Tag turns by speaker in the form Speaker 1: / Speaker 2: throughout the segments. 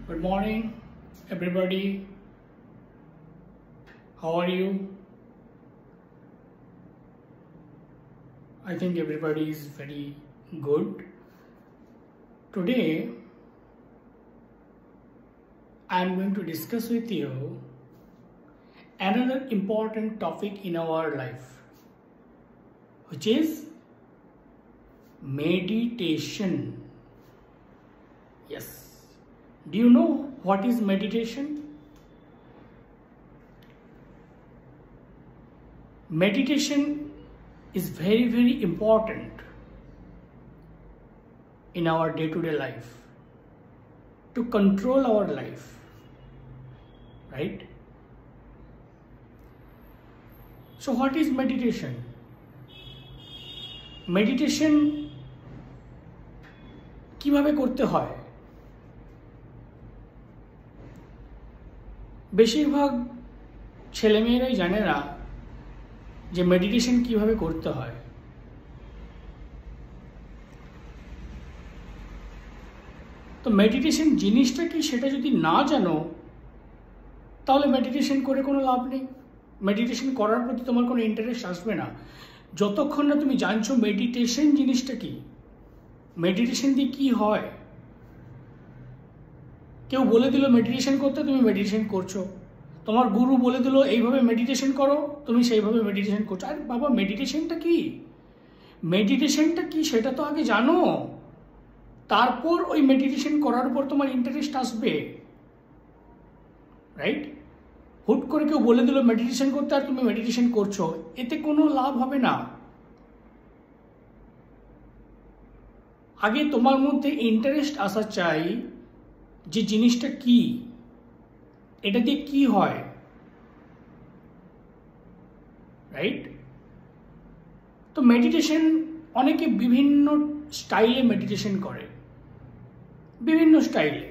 Speaker 1: Good morning, everybody. How are you? I think everybody is very good. Today, I am going to discuss with you another important topic in our life, which is meditation. Yes. Do you know what is meditation? Meditation is very, very important in our day-to-day life to control our life, right? So what is meditation? Meditation কিভাবে করতে হয়? বেশিরভাগ ছেলেমেয়েরাই জানে না যে meditation কিভাবে করতে হয়। তো মেডিটেশন জিনিসটা কি সেটা যদি না জানো তাহলে মেডিটেশন করে কোনো লাভ নেই। মেডিটেশন করার প্রতি তোমার কোনো ইন্টারেস্ট আসবে না যতক্ষণ না তুমি জানছো মেডিটেশন জিনিসটা কি, মেডিটেশন দিয়ে কি হয়। কেউ বলে দিল মেডিটেশন করতে, তুমি মেডিটেশন করছো। তোমার গুরু বলে দিল এইভাবে মেডিটেশন করো, তুমি সেইভাবে মেডিটেশন করছো। আরে বাবা, মেডিটেশনটা কি? মেডিটেশনটা কি সেটা তো আগে জানো, তারপর ওই মেডিটেশন করার উপর তোমার ইন্টারেস্ট আসবে, রাইট? হুট করে কেউ বলে দিল মেডিটেশন করতে আর তুমি মেডিটেশন করছো, এতে কোনো লাভ হবে না। আগে তোমার মধ্যে ইন্টারেস্ট আসা চাই যে জিনিসটা কি, এটা দিয়ে কি হয়, রাইট? তো মেডিটেশন অনেকে বিভিন্ন স্টাইলে মেডিটেশন করে, বিভিন্ন স্টাইলে।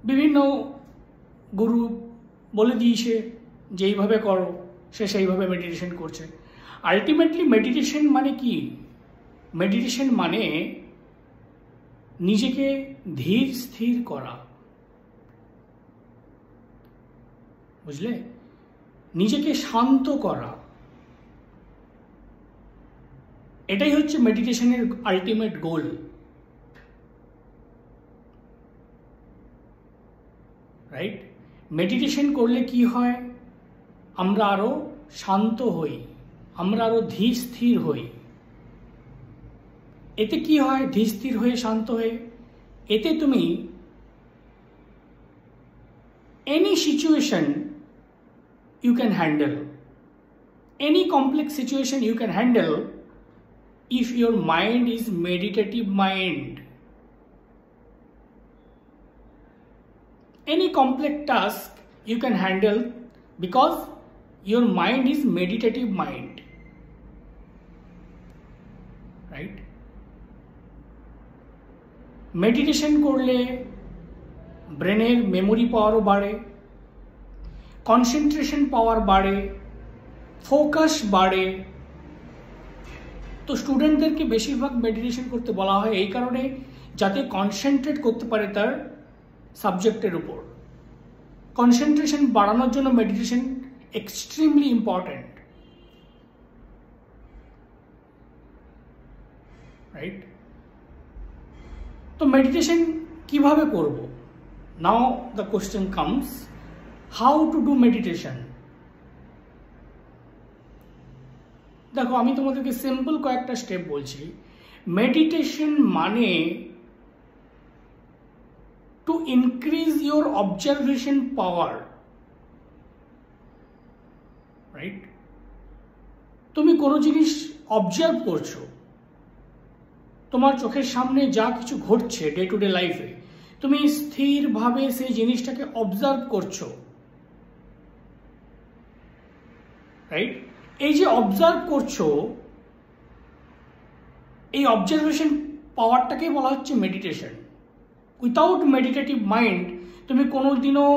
Speaker 1: বিভিন্ন গুরু বলে দিয়েছে যে এইভাবে করো, সে সেইভাবে মেডিটেশন করছে। আলটিমেটলি মেডিটেশন মানে কি? মেডিটেশন মানে নিজেকে ধীর স্থির করা, বুঝলে? নিজেকে শান্ত করা, এটাই হচ্ছে মেডিটেশনের আলটিমেট গোল, রাইট? মেডিটেশন করলে কি হয়? আমরা আরো শান্ত হই, আমরা আরো ধীর স্থির হই। এতে কি হয়? ধীর স্থির হয়ে শান্ত হয়ে এতে তুমি any situation you can handle, any complex situation you can handle if your mind is meditative mind. Any complex task you can handle because your mind is meditative mind, right? Meditation করলে ব্রেনের memory পাওয়ারও বাড়ে, concentration পাওয়ার বাড়ে, focus বাড়ে। তো স্টুডেন্টদেরকে বেশিরভাগ meditation করতে বলা হয় এই কারণে যাতে কনসেন্ট্রেট করতে পারে তার সাবজেক্টের উপর। কনসেন্ট্রেশন বাড়ানোর জন্য মেডিটেশন এক্সট্রিমলি ইম্পর্ট্যান্ট, রাইট? তো মেডিটেশন কিভাবে করব? Now the question comes, how to do meditation. দেখো, আমি তোমাদেরকে সিম্পল কয়েকটা স্টেপ বলছি। মেডিটেশন মানে to increase your observation power, right? তুমি কোনো জিনিস অবজার্ভ করছো, তোমার চোখের সামনে যা কিছু ঘটছে ডে টু ডে লাইফে, তুমি স্থিরভাবে সেই জিনিসটাকে অবজার্ভ করছো, রাইট? এই যে অবজার্ভ করছো, এই অবজারভেশন পাওয়ারটাকে বলা হচ্ছে মেডিটেশন। উইথাউট মেডিটেটিভ মাইন্ড তুমি কোনোদিনও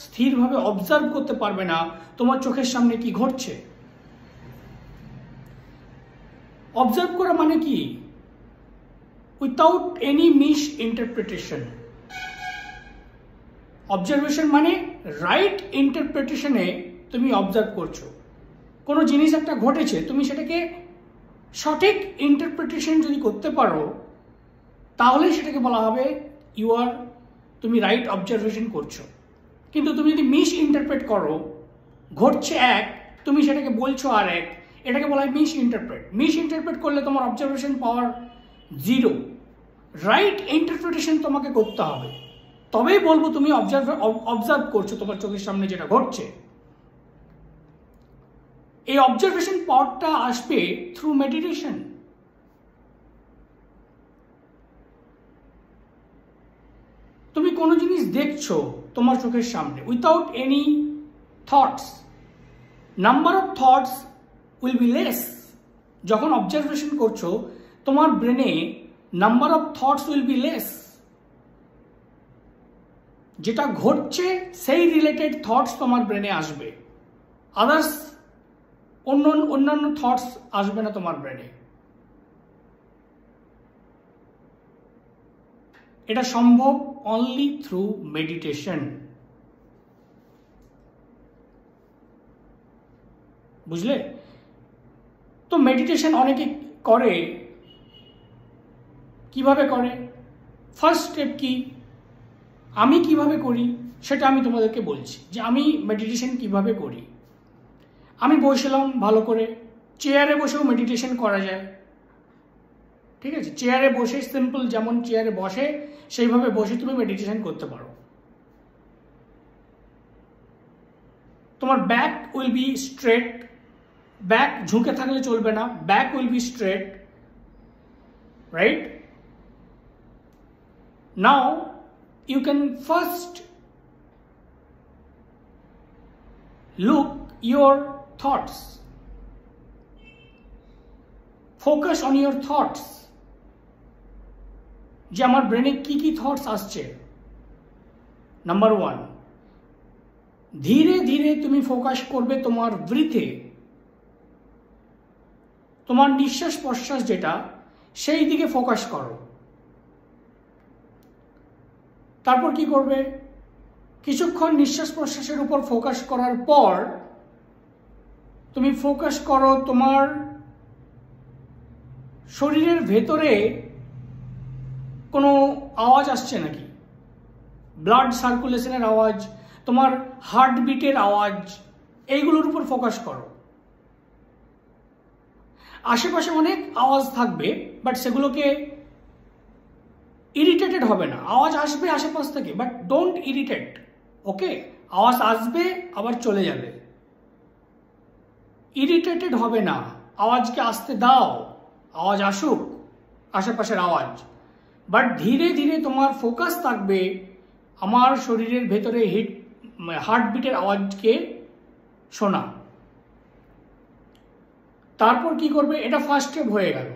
Speaker 1: স্থিরভাবে অবজার্ভ করতে পারবে না তোমার চোখের সামনে কি ঘটছে। অবজার্ভ করা মানে কি? Without any miss interpretation. Observation মানে রাইট ইন্টারপ্রিটেশনে তুমি অবজার্ভ করছো। কোনো জিনিস একটা ঘটেছে, তুমি সেটাকে সঠিক ইন্টারপ্রিটেশন যদি করতে পারো তাহলে সেটাকে বলা হবে তুমি রাইট অবজারভেশন করছো। কিন্তু তুমি যদি মিস ইন্টারপ্রেট করো, ঘটছে এক, তুমি সেটাকে বলছো আর এক, এটাকে বলা হয় মিস ইন্টারপ্রেট। মিস ইন্টারপ্রেট করলে তোমার observation power zero. Right interpretation তোমাকে করতে হবে, তবেই বলবো তুমি অবজার্ভ করছো তোমার চোখের সামনে যেটা ঘটছে। এই অবজারভেশন পাওয়ারটা আসবে থ্রু মেডিটেশন। তুমি কোনো জিনিস দেখছো তোমার চোখের সামনে without any thoughts, number of thoughts will be less. যখন অবজারভেশন করছো তোমার ব্রেনে number of thoughts will be less. যেটা ঘটছে সেই রিলেটেড থটস তোমার ব্রেনে আসবে, আদার্স অন্যান্য থটস আসবে না তোমার ব্রেনে। এটা সম্ভব অনলি থ্রু মেডিটেশন। বুঝলে? তো মেডিটেশন অনেকে করে, কিভাবে করে? ফার্স্ট স্টেপ কি, আমি কিভাবে করি সেটা আমি তোমাদেরকে বলছি যে আমি মেডিটেশন কিভাবে করি। আমি বসলাম ভালো করে, চেয়ারে বসেও মেডিটেশন করা যায়। ঠিক আছে, চেয়ারে বসে সিম্পল যেমন চেয়ারে বসে সেইভাবে বসে তুমি মেডিটেশন করতে পারো। তোমার back will be straight, back ঝুঁকে থাকলে চলবে না, back will be straight, right? Now you can first look your thoughts, focus on your thoughts, যে আমার ব্রেনে কি কি থটস আসছে। নাম্বার ওয়ান, ধীরে ধীরে তুমি ফোকাস করবে তোমার ব্রিথে, তোমার নিঃশ্বাস প্রশ্বাস যেটা সেই দিকে ফোকাস করো। তারপর কি করবে? কিছুক্ষণ নিঃশ্বাস প্রশ্বাসের উপর ফোকাস করার পর তুমি ফোকাস করো তোমার শরীরের ভেতরে কোনো আওয়াজ আসছে নাকি, ব্লাড সার্কুলেশনের আওয়াজ, তোমার হার্টবিটের আওয়াজ, এইগুলোর উপর ফোকাস করো। আশেপাশে অনেক আওয়াজ থাকবে, বাট সেগুলোকে ইরিটেটেড হবে না। আওয়াজ আসবে আশেপাশ থেকে, বাট ডোন্ট ইরিটেট, ওকে? আওয়াজ আসবে আবার চলে যাবে, ইরিটেটেড হবে না। আওয়াজকে আসতে দাও, আওয়াজ আসুক, আশেপাশের আওয়াজ, বাট ধীরে ধীরে তোমার ফোকাস থাকবে আমার শরীরের ভেতরে হার্টবিটের আওয়াজকে শোনা। তারপর কি করবে? এটা ফার্স্ট স্টেপ হয়ে গেল।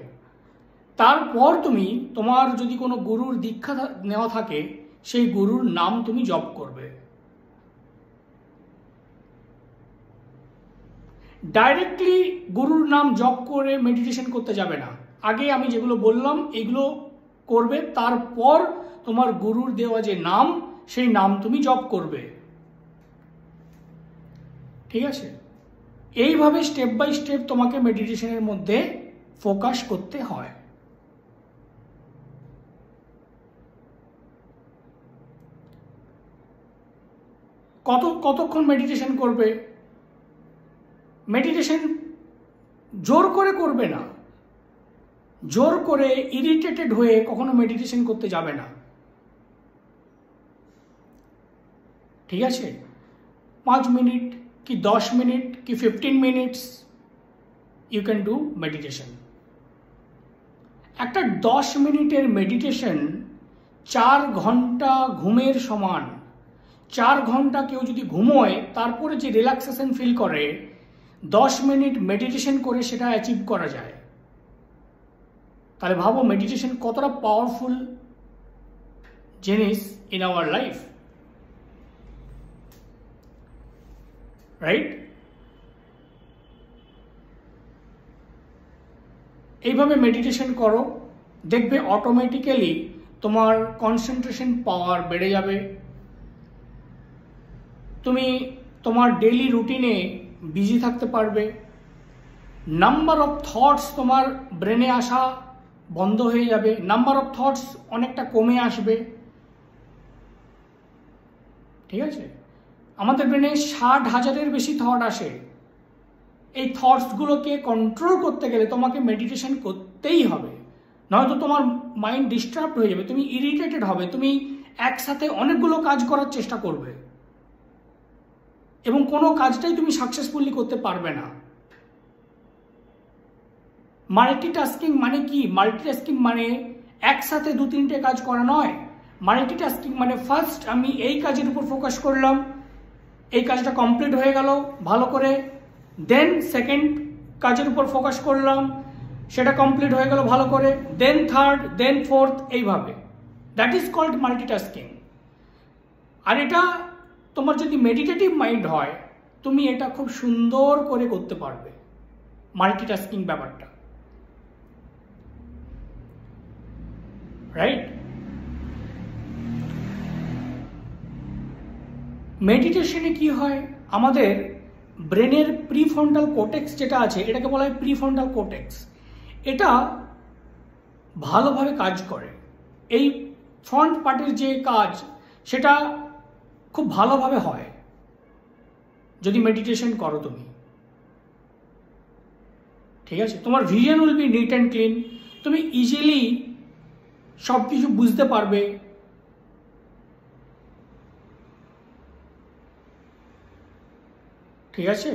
Speaker 1: তারপর তুমি তোমার যদি কোনো গুরুর দীক্ষা নেওয়া থাকে সেই গুরুর নাম তুমি জপ করবে। ডাইরেক্টলি গুরুর নাম জপ করে মেডিটেশন করতে যাবে না। আগে আমি যেগুলো বললাম এগুলো করবে, তারপর তোমার গুরুর দেওয়া যে নাম সেই নাম তুমি জপ করবে। ঠিক আছে? এইভাবে স্টেপ বাই স্টেপ তোমাকে মেডিটেশনের মধ্যে ফোকাস করতে হয়। কতক্ষণ মেডিটেশন করবে? মেডিটেশন জোর করে করবে না, জোর করে ইরিটেটেড হয়ে কখনো মেডিটেশন করতে যাবে না। ঠিক আছে? 5 মিনিট কি 10 মিনিট কি 15 minutes you can do meditation. একটা 10 মিনিটের মেডিটেশন 4 ঘন্টা ঘুমের সমান। 4 ঘন্টা কেউ যদি ঘুমোয় তারপরে যে রিল্যাক্সেশন ফিল করে, 10 মিনিট মেডিটেশন করে সেটা অ্যাচিভ করা যায়। তাহলে ভাবো মেডিটেশন কতটা পাওয়ারফুল জিনিস ইন আওয়ার লাইফ, রাইট? এইভাবে মেডিটেশন করো, দেখবে অটোমেটিক্যালি তোমার কনসেন্ট্রেশন পাওয়ার বেড়ে যাবে, তুমি তোমার ডেইলি রুটিনে বিজি থাকতে পারবে। নাম্বার অফ থটস তোমার ব্রেনে আসা বন্ধ হয়ে যাবে, নাম্বার অফ থটস অনেকটা কমে আসবে। ঠিক আছে, আমাদের ব্রেনে 60,000-এর বেশি থট আসে। এই থটসগুলোকে কন্ট্রোল করতে গেলে তোমাকে মেডিটেশন করতেই হবে, নয়তো তোমার মাইন্ড ডিস্টার্ব হয়ে যাবে, তুমি ইরিটেটেড হবে, তুমি একসাথে অনেকগুলো কাজ করার চেষ্টা করবে এবং কোনো কাজটাই তুমি সাকসেসফুলি করতে পারবে না। মাল্টিটাস্কিং মানে কি? মাল্টিটাস্কিং মানে একসাথে 2-3টে কাজ করা নয়। মাল্টিটাস্কিং মানে ফার্স্ট আমি এই কাজের উপর ফোকাস করলাম, এই কাজটা কমপ্লিট হয়ে গেল ভালো করে, দেন সেকেন্ড কাজের উপর ফোকাস করলাম, সেটা কমপ্লিট হয়ে গেল ভালো করে, দেন থার্ড, দেন ফোর্থ, এইভাবে। That is called multitasking. আর এটা তোমার যদি মেডিটেটিভ মাইন্ড হয়, তুমি এটা খুব সুন্দর করে করতে পারবে মাল্টিটাস্কিং ব্যাপারটা, রাইট? মেডিটেশনে কি হয়, আমাদের ব্রেনের প্রিফ্রন্টাল কোর্টেক্স যেটা আছে, এটাকে বলা হয় প্রিফ্রন্টাল কোর্টেক্স। এটা ভালোভাবে কাজ করে। এই ফ্রন্ট পার্টের যে কাজ, সেটা খুব ভালোভাবে হয় যদি মেডিটেশন করো তুমি। ঠিক আছে, তোমার vision will be neat and clean, তুমি ইজিলি সব কিছু বুঝতে পারবে। ঠিক আছে,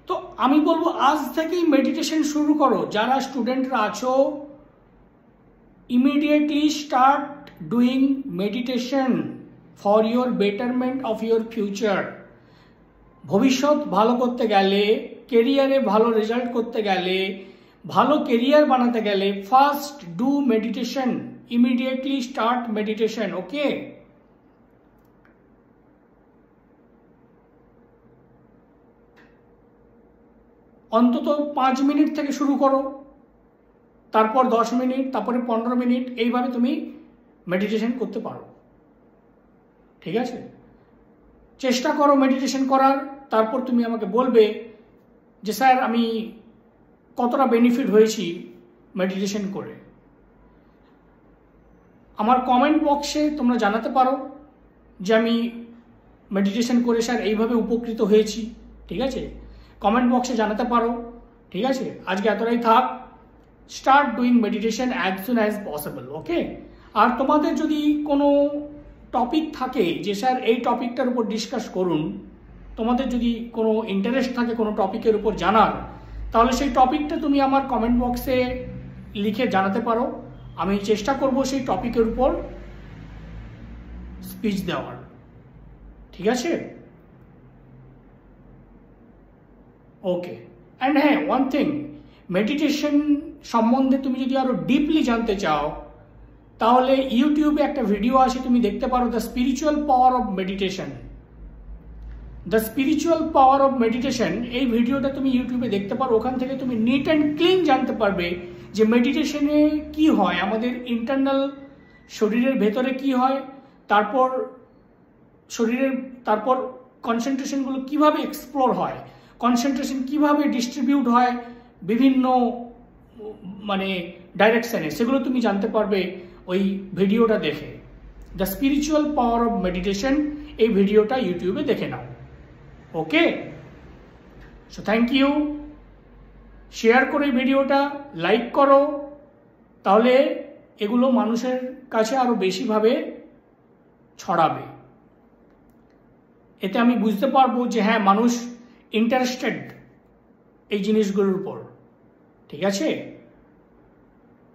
Speaker 1: তো আমি বলবো আজ থেকেই মেডিটেশন শুরু করো। যারা স্টুডেন্টরা আছো, immediately start doing meditation for your betterment of your future. ভবিষ্যৎ ভালো করতে গেলে, কেরিয়ারে ভালো রেজাল্ট করতে গেলে, ভালো কেরিয়ার বানাতে গেলে, first do meditation, immediately start meditation. Okay, অন্তত 5 মিনিট থেকে শুরু করো, তারপর 10 মিনিট, তারপরে 15 মিনিট, এইভাবে তুমি মেডিটেশন করতে পারো। ঠিক আছে, চেষ্টা করো মেডিটেশন করার, তারপর তুমি আমাকে বলবে যে স্যার আমি কতটা বেনিফিট হয়েছি মেডিটেশন করে। আমার কমেন্ট বক্সে তোমরা জানাতে পারো যে আমি মেডিটেশন করে স্যার এইভাবে উপকৃত হয়েছি। ঠিক আছে, কমেন্ট বক্সে জানাতে পারো। ঠিক আছে, আজকে এতটাই থাক। Start doing meditation as soon as possible. Okay, আর তোমাদের যদি কোনো টপিক থাকে যে স্যার এই টপিকটার উপর ডিসকাস করুন, তোমাদের যদি কোনো ইন্টারেস্ট থাকে কোনো টপিকের উপর জানার, তাহলে সেই টপিকটা তুমি আমার কমেন্ট বক্সে লিখে জানাতে পারো। আমি চেষ্টা করব সেই টপিকের উপর স্পিচ দেওয়ার। ঠিক আছে, ওকে। অ্যান্ড হ্যাঁ, ওয়ান থিং, মেডিটেশন সম্বন্ধে তুমি যদি আরো ডিপলি জানতে চাও, তাহলে ইউটিউবে একটা ভিডিও আছে, তুমি দেখতে পারো, the spiritual power of meditation. The spiritual power of meditation, এই ভিডিওটা তুমি ইউটিউবে দেখতে পারো। ওখান থেকে তুমি নিট অ্যান্ড ক্লিন জানতে পারবে যে মেডিটেশনে কি হয়, আমাদের ইন্টারনাল শরীরের ভেতরে কি হয়, তারপর তারপর কনসেন্ট্রেশনগুলো কিভাবে এক্সপ্লোর হয়, কনসেন্ট্রেশন কিভাবে ডিস্ট্রিবিউট হয় বিভিন্ন মানে ডাইরেকশনে, সেগুলো তুমি জানতে পারবে ওই ভিডিওটা দেখে। The spiritual power of meditation, এই ভিডিওটা ইউটিউবে দেখে নাও। ওকে, সো থ্যাংক ইউ। শেয়ার করে ভিডিওটা, লাইক করো, তাহলে এগুলো মানুষের কাছে আরো বেশিভাবে ছড়াবে। এতে আমি বুঝতে পারবো যে হ্যাঁ, মানুষ ইন্টারেস্টেড এই জিনিসগুলোর উপর। ঠিক আছে,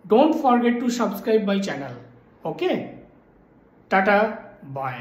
Speaker 1: don't forget to subscribe my channel. Okay, tata, by.